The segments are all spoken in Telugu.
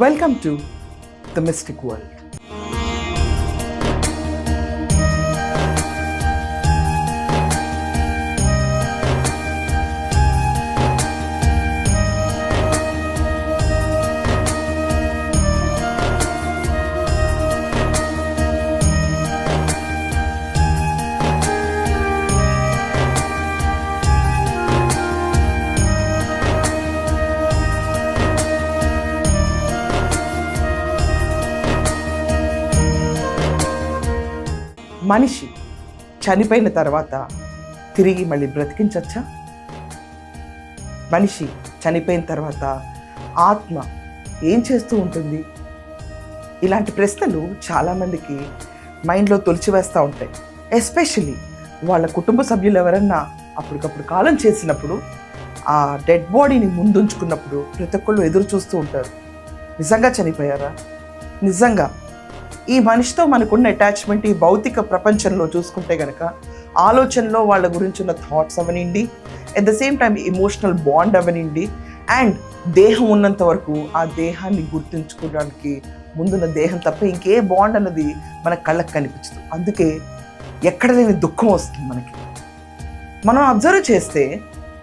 Welcome to the Mystic World. మనిషి చనిపోయిన తర్వాత తిరిగి మళ్ళీ బ్రతికించచ్చా? మనిషి చనిపోయిన తర్వాత ఆత్మ ఏం చేస్తూ ఉంటుంది? ఇలాంటి ప్రశ్నలు చాలామందికి మైండ్లో తొలిచివేస్తూ ఉంటాయి. ఎస్పెషలీ వాళ్ళ కుటుంబ సభ్యులు ఎవరన్నా అప్పటికప్పుడు కాలం చేసినప్పుడు ఆ డెడ్ బాడీని ముందుంచుకున్నప్పుడు ప్రతి ఒక్కళ్ళు ఎదురు చూస్తూ ఉంటారు. నిజంగా చనిపోయారా? నిజంగా ఈ మనిషితో మనకున్న అటాచ్మెంట్ ఈ భౌతిక ప్రపంచంలో చూసుకుంటే కనుక ఆలోచనలో వాళ్ళ గురించి ఉన్న థాట్స్ అవనిండి, at the same time emotional bond అవనిండి, అండ్ దేహం ఉన్నంత వరకు ఆ దేహాన్ని గుర్తుంచుకోవడానికి ముందున్న దేహం తప్ప ఇంకే బాండ్ అన్నది మన కళ్ళకు కనిపించదు. అందుకే ఎక్కడ లేని దుఃఖం వస్తుంది మనకి. మనం అబ్జర్వ్ చేస్తే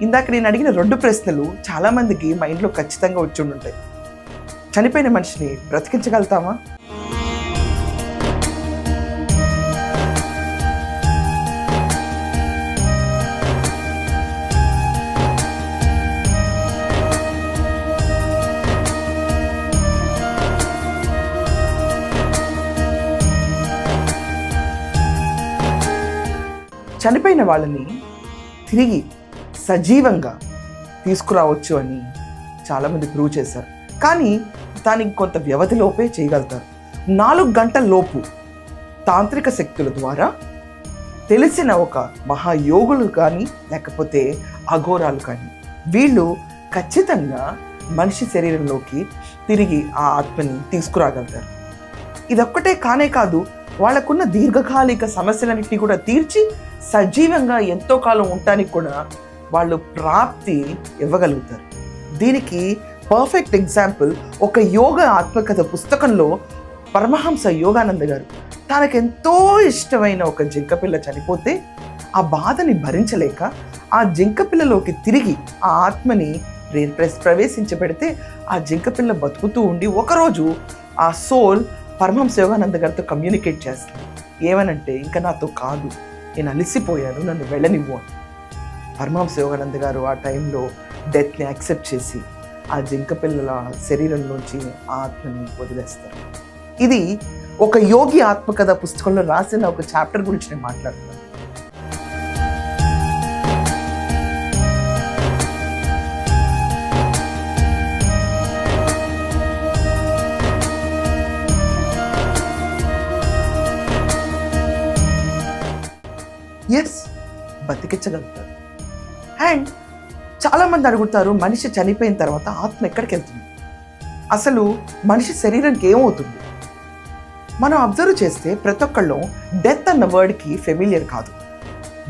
ఇందాక నేను అడిగిన 2 ప్రశ్నలు చాలామందికి మైండ్లో ఖచ్చితంగా వచ్చి ఉంటాయి. చనిపోయిన మనిషిని బ్రతికించగలుగుతామా? చనిపోయిన వాళ్ళని తిరిగి సజీవంగా తీసుకురావచ్చు అని చాలామంది ప్రూవ్ చేశారు. కానీ దానికి కొంత వ్యవధిలోపే చేయగలుగుతారు. 4 గంటల లోపు తాంత్రిక శక్తుల ద్వారా తెలిసిన ఒక మహాయోగులు కానీ లేకపోతే అఘోరాలు కానీ వీళ్ళు ఖచ్చితంగా మనిషి శరీరంలోకి తిరిగి ఆ ఆత్మని తీసుకురాగలుగుతారు. ఇదొక్కటే కానే కాదు, వాళ్ళకున్న దీర్ఘకాలిక సమస్యలన్నింటినీ కూడా తీర్చి సజీవంగా ఎంతో కాలం ఉండటానికి కూడా వాళ్ళు ప్రాప్తి ఇవ్వగలుగుతారు. దీనికి పర్ఫెక్ట్ ఎగ్జాంపుల్ ఒక యోగ ఆత్మకథ పుస్తకంలో పరమహంస యోగానంద గారు తనకెంతో ఇష్టమైన ఒక జింకపిల్ల చనిపోతే ఆ బాధని భరించలేక ఆ జింకపిల్లలోకి తిరిగి ఆ ఆత్మని ప్రవేశించబెడితే ఆ జింకపిల్ల బతుకుతూ ఉండి ఒకరోజు ఆ సోల్ పరమహంస యోగానంద గారితో కమ్యూనికేట్ చేస్తుంది. ఏమనంటే, ఇంకా నాతో కాదు, నేను అలసిపోయాను, నన్ను వెళ్ళనివ్వు అని. పరమహంస యోగానంద గారు ఆ టైంలో డెత్ని యాక్సెప్ట్ చేసి ఆ జింక పిల్లల శరీరంలోంచి ఆ ఆత్మని వదిలేస్తారు. ఇది ఒక యోగి ఆత్మకథ పుస్తకంలో రాసిన ఒక చాప్టర్ గురించి నేను మాట్లాడుతున్నాను. ఎస్, బతికించగలుగుతారు. అండ్ చాలామంది అడుగుతారు, మనిషి చనిపోయిన తర్వాత ఆత్మ ఎక్కడికి వెళ్తుంది? అసలు మనిషి శరీరానికి ఏమవుతుంది? మనం అబ్జర్వ్ చేస్తే ప్రతి ఒక్కళ్ళు డెత్ అన్న వర్డ్కి ఫెమిలియర్ కాదు.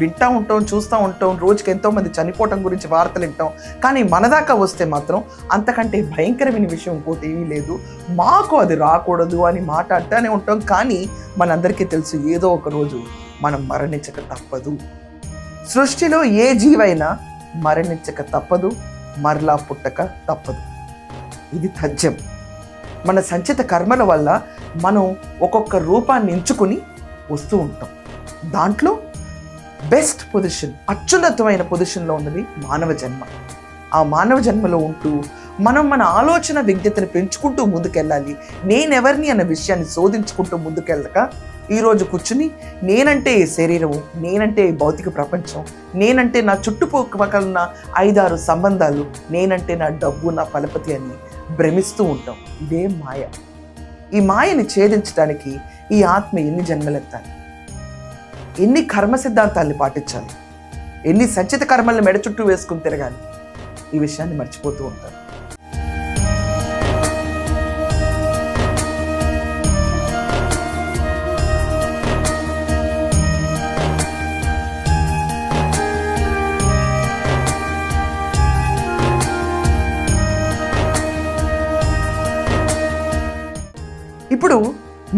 వింటూ ఉంటాం, చూస్తూ ఉంటాం, రోజుకి ఎంతోమంది చనిపోవటం గురించి వార్తలు వింటాం. కానీ మన దాకా వస్తే మాత్రం అంతకంటే భయంకరమైన విషయం ఇంకోటి ఏమీ లేదు. మాకు అది రాకూడదు అని మాట్లాడుతూనే ఉంటాం. కానీ మనందరికీ తెలుసు, ఏదో ఒక రోజు మనం మరణించక తప్పదు. సృష్టిలో ఏ జీవైనా మరణించక తప్పదు, మరలా పుట్టక తప్పదు. ఇది తథ్యం. మన సంచిత కర్మల వల్ల మనం ఒక్కొక్క రూపాన్ని ఎంచుకుని వస్తూ ఉంటాం. దాంట్లో బెస్ట్ పొజిషన్, అత్యున్నతమైన పొజిషన్లో ఉన్నది మానవ జన్మ. ఆ మానవ జన్మలో ఉంటూ మనం మన ఆలోచన విజ్ఞతను పెంచుకుంటూ ముందుకెళ్ళాలి. నేనెవరిని అన్న విషయాన్ని శోధించుకుంటూ ముందుకెళ్ళక ఈరోజు కూర్చుని నేనంటే ఈ శరీరం, నేనంటే ఈ భౌతిక ప్రపంచం, నేనంటే నా చుట్టుపక్కల ఉన్న 5-6 సంబంధాలు, నేనంటే నా డబ్బు, నా పలపతి అని భ్రమిస్తూ ఉంటాం. ఇదే మాయ. ఈ మాయని ఛేదించడానికి ఈ ఆత్మ ఎన్ని జన్మలెత్తాలి, ఎన్ని కర్మ సిద్ధాంతాల్ని పాటించాలి, ఎన్ని సంచిత కర్మల్ని మెడ చుట్టూ వేసుకుని తిరగాలి, ఈ విషయాన్ని మర్చిపోతూ ఉంటారు.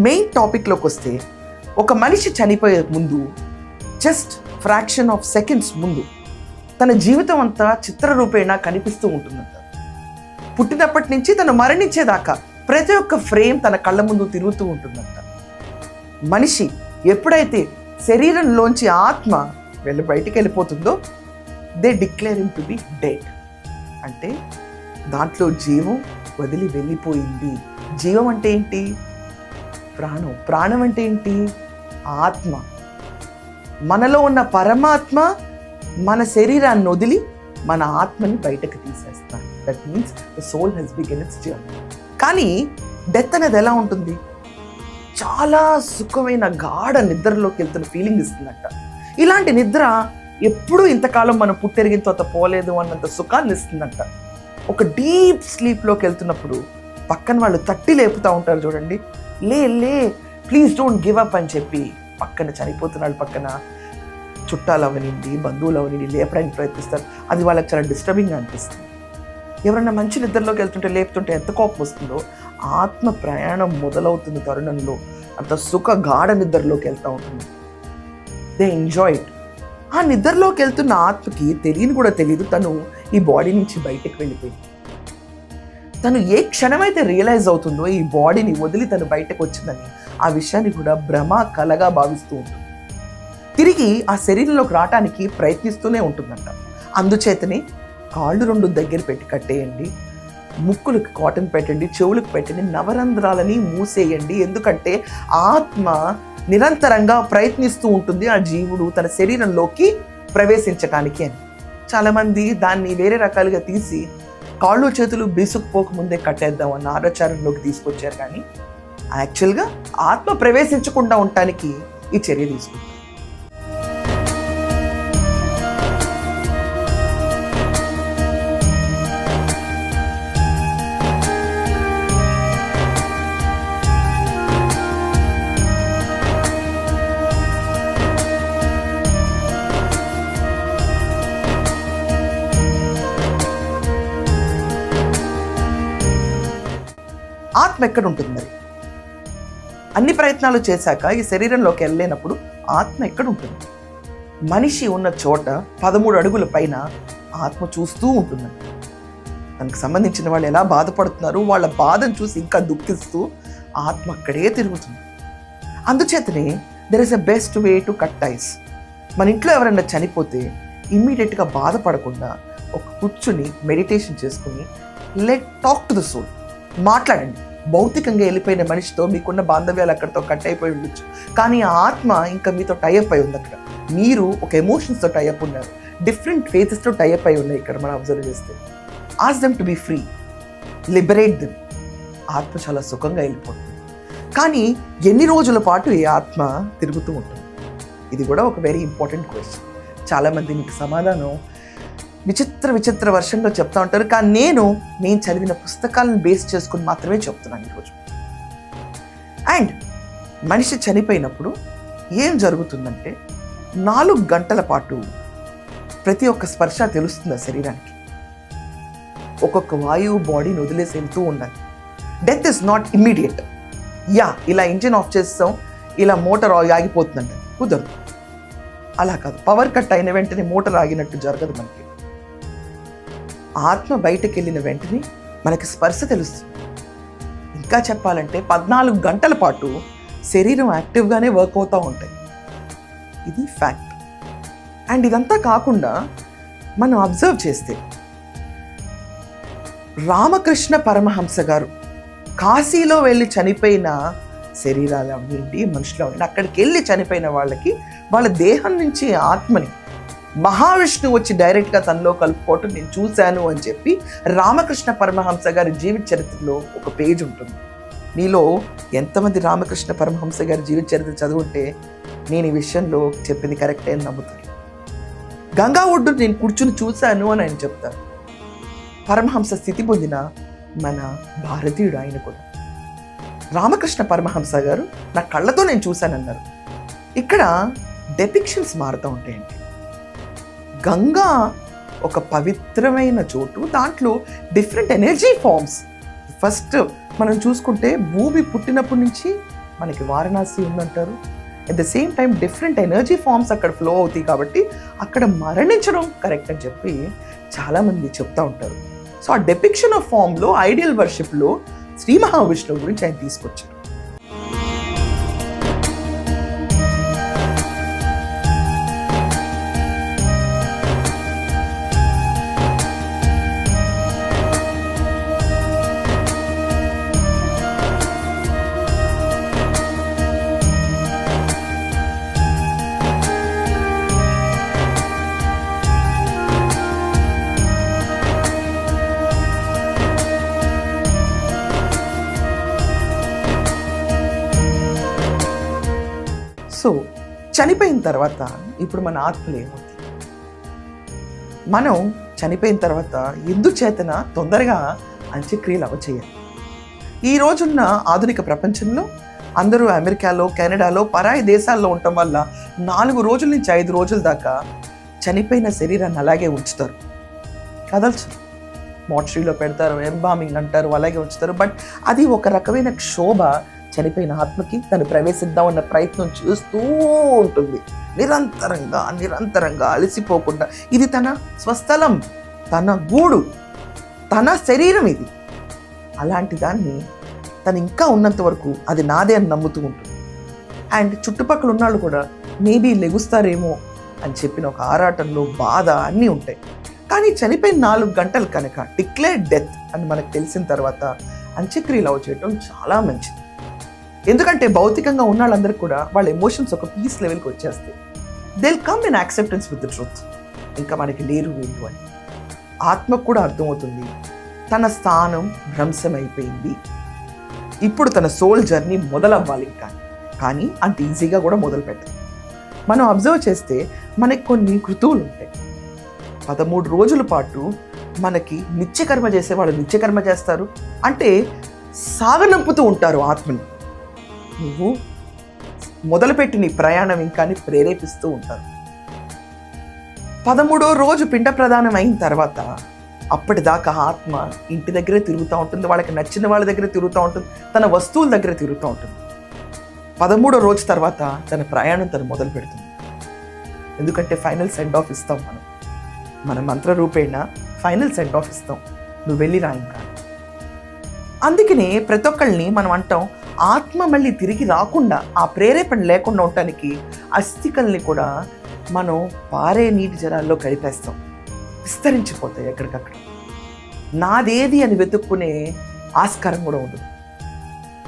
మెయిన్ టాపిక్లోకి వస్తే, ఒక మనిషి చనిపోయే ముందు జస్ట్ ఫ్రాక్షన్ ఆఫ్ సెకండ్స్ ముందు తన జీవితం అంతా చిత్రరూపేణ కనిపిస్తూ ఉంటుందంట. పుట్టినప్పటి నుంచి తను మరణించేదాకా ప్రతి ఒక్క ఫ్రేమ్ తన కళ్ళ ముందు తిరుగుతూ ఉంటుందంట. మనిషి ఎప్పుడైతే శరీరంలోంచి ఆత్మ బయటికి వెళ్ళిపోతుందో they declare him to be dead. అంటే దాంట్లో జీవం వదిలి వెళ్ళిపోయింది. జీవం అంటే ఏంటి? ప్రాణం. ప్రాణం అంటే ఏంటి? ఆత్మ. మనలో ఉన్న పరమాత్మ మన శరీరాన్ని వదిలి మన ఆత్మని బయటకు తీసేస్తాడు. That means the soul has begin its journey. కానీ డెత్ అనేది ఎలా ఉంటుంది? చాలా సుఖమైన గాఢ నిద్రలోకి వెళ్తున్న ఫీలింగ్ ఇస్తుందంట. ఇలాంటి నిద్ర ఎప్పుడూ ఇంతకాలం మనం పుట్టెరిగిన తర్వాత పోలేదు అన్నంత సుఖాన్ని ఇస్తుందంట. ఒక డీప్ స్లీప్లోకి వెళ్తున్నప్పుడు పక్కన వాళ్ళు తట్టి లేపుతూ ఉంటారు చూడండి, లే లే ప్లీజ్ డోంట్ గివ్ అప్ అని చెప్పి. పక్కన చనిపోతున్నాడు, పక్కన చుట్టాలు అవనండి, బంధువులు అవనండి లేపడానికి ప్రయత్నిస్తారు. అది వాళ్ళకి చాలా డిస్టర్బింగ్గా అనిపిస్తుంది. ఎవరన్నా మంచి నిద్రలోకి వెళ్తుంటే లేపుతుంటే ఎంత కోపం వస్తుందో, ఆత్మ ప్రయాణం మొదలవుతున్న తరుణంలో అంత సుఖ గాఢ నిద్రలోకి వెళ్తూ ఉంటుంది. They enjoy it. ఆ నిద్రలోకి వెళ్తున్న ఆత్మకి తెలియని కూడా తెలియదు తను ఈ బాడీ నుంచి బయటకు వెళ్ళిపోయింది. తను ఏ క్షణమైతే రియలైజ్ అవుతుందో ఈ బాడీని వదిలి తను బయటకు వచ్చిందని, ఆ విషయాన్ని కూడా భ్రమ కలగా భావిస్తూ ఉంటుంది. తిరిగి ఆ శరీరంలోకి రావడానికి ప్రయత్నిస్తూనే ఉంటుందంట. అందుచేతనే కాళ్ళు 2 దగ్గర పెట్టి కట్టేయండి, ముక్కులకు కాటన్ పెట్టండి, చెవులకు పెట్టండి, నవరంధ్రాలని మూసేయండి. ఎందుకంటే ఆత్మ నిరంతరంగా ప్రయత్నిస్తూ ఉంటుంది ఆ జీవుడు తన శరీరంలోకి ప్రవేశించడానికి అని. చాలామంది దాన్ని వేరే రకాలుగా తీసి కాళ్ళు చేతులు బీసుకుపోకముందే కట్టేద్దాం అన్న ఆచారంలోకి తీసుకొచ్చారు. కానీ యాక్చువల్గా ఆత్మ ప్రవేశించకుండా ఉండటానికి ఈ చర్య తీసుకుంటారు. ఆత్మ ఎక్కడ ఉంటుంది మరి? అన్ని ప్రయత్నాలు చేశాక ఈ శరీరంలోకి వెళ్ళలేనప్పుడు ఆత్మ ఎక్కడ ఉంటుంది? మనిషి ఉన్న చోట 13 అడుగుల పైన ఆత్మ చూస్తూ ఉంటుందండి. దానికి సంబంధించిన వాళ్ళు ఎలా బాధపడుతున్నారు, వాళ్ళ బాధను చూసి ఇంకా దుఃఖిస్తూ ఆత్మ అక్కడే తిరుగుతుంది. అందుచేతనే there is a best way to cut ties. మన ఇంట్లో ఎవరైనా చనిపోతే ఇమ్మీడియట్గా బాధపడకుండా ఒక కూర్చుని మెడిటేషన్ చేసుకుని let talk to the soul. మాట్లాడండి. భౌతికంగా వెళ్ళిపోయిన మనిషితో మీకున్న బాంధవ్యాలు అక్కడితో కట్ అయిపోయి ఉండొచ్చు, కానీ ఆ ఆత్మ ఇంకా మీతో టైఅప్ అయి ఉంది. అక్కడ మీరు ఒక ఎమోషన్స్తో టైఅప్ ఉన్నారు, డిఫరెంట్ ఫేజెస్తో టైఅప్ అయి ఉన్నాయి. ఇక్కడ మనం అబ్జర్వ్ చేస్తే ask them to be free, liberate them. ఆత్మ చాలా సుఖంగా వెళ్ళిపోతుంది. కానీ ఎన్ని రోజుల పాటు ఈ ఆత్మ తిరుగుతూ ఉంటుంది? ఇది కూడా ఒక వెరీ ఇంపార్టెంట్ క్వశ్చన్. చాలామంది మీకు సమాధానం విచిత్ర వర్షంలో చెప్తా ఉంటారు. కానీ నేను చదివిన పుస్తకాలను బేస్ చేసుకుని మాత్రమే చెప్తున్నాను ఈరోజు. అండ్ మనిషి చనిపోయినప్పుడు ఏం జరుగుతుందంటే 4 గంటల పాటు ప్రతి ఒక్క స్పర్శ తెలుస్తుంది ఆ శరీరానికి. ఒక్కొక్క వాయువు బాడీని వదిలేసి వెళ్తూ ఉండాలి. Death is not immediate. ఇలా ఇంజిన్ ఆఫ్ చేస్తాం, ఇలా మోటార్ ఆగిపోతుందంట, కుదరదు. అలా కాదు, పవర్ కట్ అయిన వెంటనే మోటార్ ఆగినట్టు జరగదు. మనకి ఆత్మ బయటకు వెళ్ళిన వెంటనే మనకి స్పర్శ తెలుస్తుంది. ఇంకా చెప్పాలంటే 14 గంటల పాటు శరీరం యాక్టివ్గానే వర్క్ అవుతూ ఉంటాయి. ఇది ఫ్యాక్ట్. అండ్ ఇదంతా కాకుండా మనం అబ్జర్వ్ చేస్తే రామకృష్ణ పరమహంస గారు కాశీలో వెళ్ళి చనిపోయిన శరీరాలు అవ్వండి, మనుషులు అవ్వండి, అక్కడికి వెళ్ళి చనిపోయిన వాళ్ళకి వాళ్ళ దేహం నుంచి ఆత్మని మహావిష్ణువు వచ్చి డైరెక్ట్గా తనలో కలుపుకోవటం నేను చూశాను అని చెప్పి రామకృష్ణ పరమహంస గారి జీవిత చరిత్రలో ఒక పేజ్ ఉంటుంది. మీలో ఎంతమంది రామకృష్ణ పరమహంస గారి జీవిత చరిత్ర చదువుంటే నేను ఈ విషయంలో చెప్పింది కరెక్టే అని నమ్ముతాను. గంగా ఒడ్డు నేను కూర్చుని చూశాను అని ఆయన చెప్తారు. పరమహంస స్థితి పొందిన మన భారతీయుడు ఆయన కూడా. రామకృష్ణ పరమహంస గారు నా కళ్ళతో నేను చూశానన్నారు. ఇక్కడ డెపిక్షన్స్ మారుతూ ఉంటాయండి. గంగా ఒక పవిత్రమైన చోటు, దాంట్లో డిఫరెంట్ ఎనర్జీ ఫార్మ్స్. ఫస్ట్ మనం చూసుకుంటే భూమి పుట్టినప్పటి నుంచి మనకి వారణాసి ఉందంటారు. At the same time different energy forms అక్కడ ఫ్లో అవుతాయి కాబట్టి అక్కడ మరణించడం కరెక్ట్ అని చెప్పి చాలామంది చెప్తా ఉంటారు. సో ఆ డెపిక్షన్ ఆఫ్ ఫామ్లో ఐడియల్ వర్షిప్లో శ్రీ మహావిష్ణువు గురించి ఆయన తీసుకొచ్చారు. సో చనిపోయిన తర్వాత ఇప్పుడు మన ఆత్మలు ఏమవుతాయి? మనం చనిపోయిన తర్వాత ఎందుచేతన తొందరగా అంత్యక్రియలు అవచేయాలి. ఈ రోజున్న ఆధునిక ప్రపంచంలో అందరూ అమెరికాలో, కెనడాలో, పరాయి దేశాల్లో ఉండటం వల్ల 4 రోజుల నుంచి 5 రోజుల దాకా చనిపోయిన శరీరాన్ని అలాగే ఉంచుతారు, కదల్చరు. మోర్చరీలో పెడతారు, ఎంబామింగ్ అంటారు, అలాగే ఉంచుతారు. బట్ అది ఒక రకమైన క్షోభ. చనిపోయిన ఆత్మకి తను ప్రవేశిద్దామన్న ప్రయత్నం చేస్తూ ఉంటుంది, నిరంతరంగా అలసిపోకుండా. ఇది తన స్వస్థలం, తన గూడు, తన శరీరం ఇది. అలాంటి దాన్ని తను ఇంకా ఉన్నంత వరకు అది నాదే అని నమ్ముతూ ఉంటుంది. అండ్ చుట్టుపక్కల ఉన్నాళ్ళు కూడా మేబీ లెగుస్తారేమో అని చెప్పిన ఒక ఆరాటంలో బాధ అన్నీ ఉంటాయి. కానీ చనిపోయిన 4 గంటలు కనుక డిక్లేర్డ్ డెత్ అని మనకు తెలిసిన తర్వాత అంత్యక్రియలు చేయటం చాలా మంచిది. ఎందుకంటే భౌతికంగా ఉన్న వాళ్ళందరికీ కూడా వాళ్ళ ఎమోషన్స్ ఒక పీస్ లెవెల్కి వచ్చేస్తాయి. They come in acceptance with the truth. ఇంకా మనకి లేరు వీళ్ళు అని ఆత్మకు కూడా అర్థమవుతుంది. తన స్థానం భ్రంశమైపోయింది, ఇప్పుడు తన సోల్ జర్నీ మొదలవ్వాలి. కానీ అంత ఈజీగా కూడా మొదలు పెట్టాలి. మనం అబ్జర్వ్ చేస్తే మనకి కొన్ని కృతువులు ఉంటాయి. 13 రోజుల పాటు మనకి నిత్యకర్మ చేసేవాళ్ళు నిత్యకర్మ చేస్తారు, అంటే సాగనంపుతూ ఉంటారు ఆత్మని. నువ్వు మొదలుపెట్టి నీ ప్రయాణం ఇంకా ప్రేరేపిస్తూ ఉంటారు. 13వ రోజు పిండ ప్రదానం అయిన తర్వాత అప్పటిదాకా ఆత్మ ఇంటి దగ్గరే తిరుగుతూ ఉంటుంది, వాళ్ళకి నచ్చిన వాళ్ళ దగ్గర తిరుగుతూ ఉంటుంది, తన వస్తువుల దగ్గర తిరుగుతూ ఉంటుంది. 13వ రోజు తర్వాత తన ప్రయాణం తను మొదలు పెడుతుంది. ఎందుకంటే ఫైనల్ సెండ్ ఆఫ్ ఇస్తాం మన మంత్ర రూపేణ ఫైనల్ సెండ్ ఆఫ్ ఇస్తాం, నువ్వు వెళ్ళిరా ఇంకా. అందుకనే ప్రతి ఒక్కళ్ళని మనం అంటాం, ఆత్మ మళ్ళీ తిరిగి రాకుండా, ఆ ప్రేరేపణ లేకుండా ఉండటానికి అస్థికల్ని కూడా మనం పారే నీటి జలాల్లో కలిపేస్తాం, విస్తరించిపోతాయి ఎక్కడికక్కడ. నాదేది అని వెతుక్కునే ఆస్కారం కూడా ఉండదు.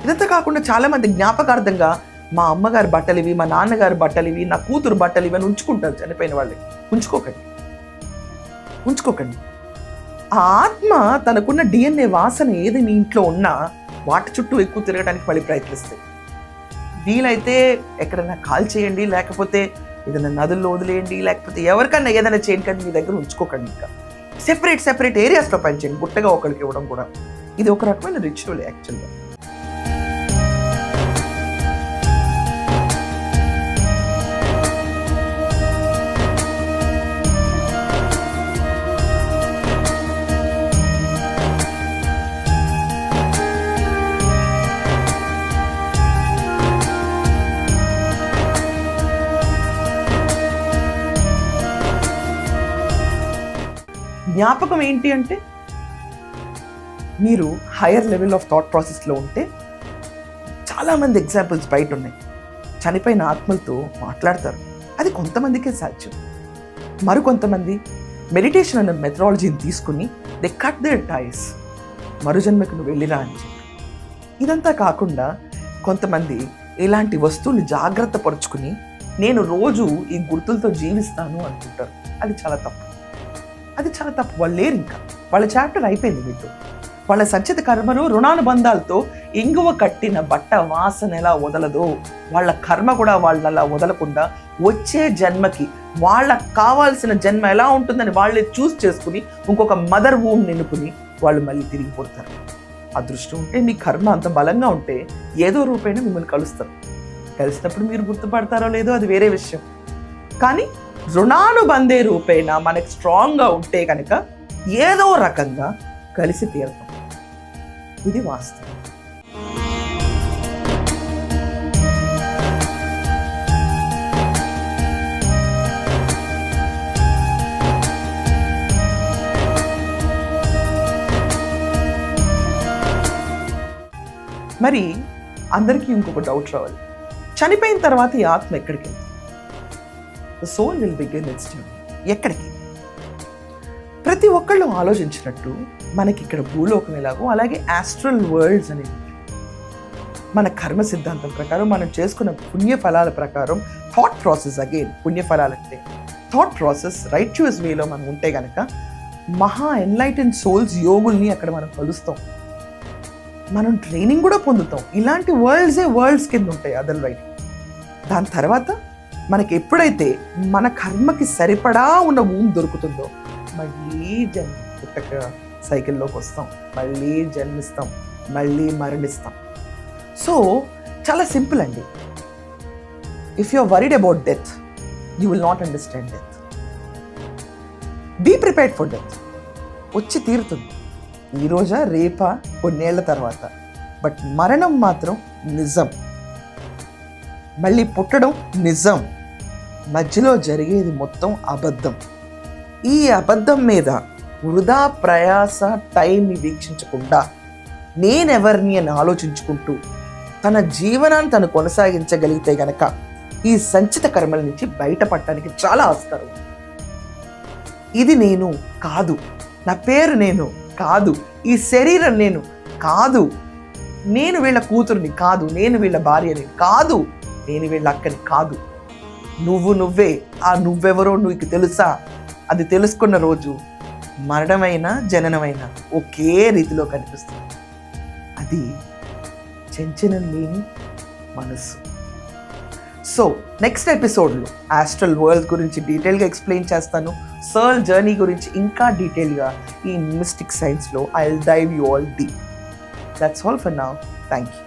ఇదంతా కాకుండా చాలామంది జ్ఞాపకార్థంగా మా అమ్మగారి బట్టలు ఇవి, మా నాన్నగారి బట్టలు ఇవి, నా కూతురు బట్టలు ఇవి అని ఉంచుకుంటారు చనిపోయిన వాళ్ళే. ఉంచుకోకండి. ఆ ఆత్మ తనకున్న DNA వాసన ఏది మీ ఇంట్లో ఉన్నా వాటి చుట్టూ ఎక్కువ తిరగడానికి మళ్ళీ ప్రయత్నిస్తాయి. వీలైతే ఎక్కడైనా కాల్ చేయండి, లేకపోతే ఏదైనా నదుల్లో వదిలేయండి, లేకపోతే ఎవరికన్నా ఏదైనా చేయండి, కానీ మీ దగ్గర ఉంచుకోకండి. ఇంకా సెపరేట్ ఏరియాస్లో పనిచేయండి. గుట్టగా ఒకరికి ఇవ్వడం కూడా ఇది ఒక రకమైన రిచువల్ యాక్చువల్గా. జ్ఞాపకం ఏంటి అంటే, మీరు హయ్యర్ లెవెల్ ఆఫ్ థాట్ ప్రాసెస్లో ఉంటే చాలామంది ఎగ్జాంపుల్స్ బయట ఉన్నాయి. చనిపోయిన ఆత్మలతో మాట్లాడతారు, అది కొంతమందికే సాధ్యం. మరికొంతమంది మెడిటేషన్ అనే మెథడాలజీని తీసుకుని దే కట్ దేర్ టైస్, మరుజన్మకు నువ్వు వెళ్ళిరా అని చెప్పి. ఇదంతా కాకుండా కొంతమంది ఇలాంటి వస్తువుని జాగ్రత్త పరుచుకుని నేను రోజు ఈ గుర్తులతో జీవిస్తాను అనుకుంటారు. అది చాలా తప్పు. వాళ్ళు లేరు, ఇంకా వాళ్ళ చాప్టర్ అయిపోయింది మీతో. వాళ్ళ సంచిత కర్మలు రుణానుబంధాలతో ఇంగువ కట్టిన బట్ట వాసన ఎలా వదలదో, వాళ్ళ కర్మ కూడా వాళ్ళని అలా వదలకుండా వచ్చే జన్మకి వాళ్ళకు కావాల్సిన జన్మ ఎలా ఉంటుందని వాళ్ళే చూస్ చేసుకుని ఇంకొక మదర్ వూమ్ నింపుకుని వాళ్ళు మళ్ళీ తిరిగి పుడతారు. అదృష్టం ఉంటే మీ కర్మ అంత బలంగా ఉంటే ఏదో రూపేణ మిమ్మల్ని కలుస్తారు. కలిసినప్పుడు మీరు గుర్తుపడతారో లేదో అది వేరే విషయం. కానీ రుణానుబంధే రూపేణ మనకి స్ట్రాంగ్గా ఉంటే కనుక ఏదో రకంగా కలిసి తీరుతాం. ఇది వాస్తవం. మరి అందరికీ ఇంకొక డౌట్ రావాలి, చనిపోయిన తర్వాత ఈ ఆత్మ ఎక్కడికి వెళ్తుంది? The soul will begin its journey. ఎక్కడికి? ప్రతి ఒక్కళ్ళు ఆలోచించినట్టు మనకి ఇక్కడ భూలోకం ఎలాగో అలాగే ఆస్ట్రల్ వరల్డ్స్ అనేవి మన కర్మ సిద్ధాంతం ప్రకారం మనం చేసుకున్న పుణ్యఫలాల ప్రకారం థాట్ ప్రాసెస్, అగైన్ పుణ్యఫలాలు అంటే థాట్ ప్రాసెస్ రైట్యూస్ వేలో మనం ఉంటే కనుక మహా ఎన్లైటెన్ సోల్స్ యోగుల్ని అక్కడ మనం కలుస్తాం, మనం ట్రైనింగ్ కూడా పొందుతాం. ఇలాంటి వరల్డ్స్ కింద ఉంటాయి అదర్వైజ్. దాని తర్వాత మనకి ఎప్పుడైతే మన కర్మకి సరిపడా ఉన్న భూమి దొరుకుతుందో మళ్ళీ పుట్టక సైకిల్లోకి వస్తాం, మళ్ళీ జన్మిస్తాం, మళ్ళీ మరణిస్తాం. సో చాలా సింపుల్ అండి. If you are worried about death, you will not understand death. Be prepared for death. వచ్చి తీరుతుంది, ఈరోజా రేపా కొన్నేళ్ల తర్వాత. బట్ మరణం మాత్రం నిజం, మళ్ళీ పుట్టడం నిజం, మధ్యలో జరిగేది మొత్తం అబద్ధం. ఈ అబద్ధం మీద వృధా ప్రయాస టైంని వీక్షించకుండా నేనెవరిని అని ఆలోచించుకుంటూ తన జీవనాన్ని తను కొనసాగించగలిగితే గనక ఈ సంచిత కర్మల నుంచి బయటపడటానికి చాలా ఆస్కారం. ఇది నేను కాదు, నా పేరు నేను కాదు, ఈ శరీరం నేను కాదు, నేను వీళ్ళ కూతురుని కాదు, నేను వీళ్ళ భార్యని కాదు, నేను వీళ్ళ అక్కని కాదు, నువ్వే. ఆ నువ్వెవరో నీకు తెలుసా? అది తెలుసుకున్న రోజు మరణమైనా జననమైనా ఒకే రీతిలో కనిపిస్తుంది. అది చెంచనం లేని మనస్సు. సో నెక్స్ట్ ఎపిసోడ్లో ఆస్ట్రల్ వరల్డ్ గురించి డీటెయిల్గా ఎక్స్ప్లెయిన్ చేస్తాను. సోల్ జర్నీ గురించి ఇంకా డీటెయిల్గా ఈ మిస్టిక్ సైన్స్లో I will dive you all deep. That's all for now. Thank you.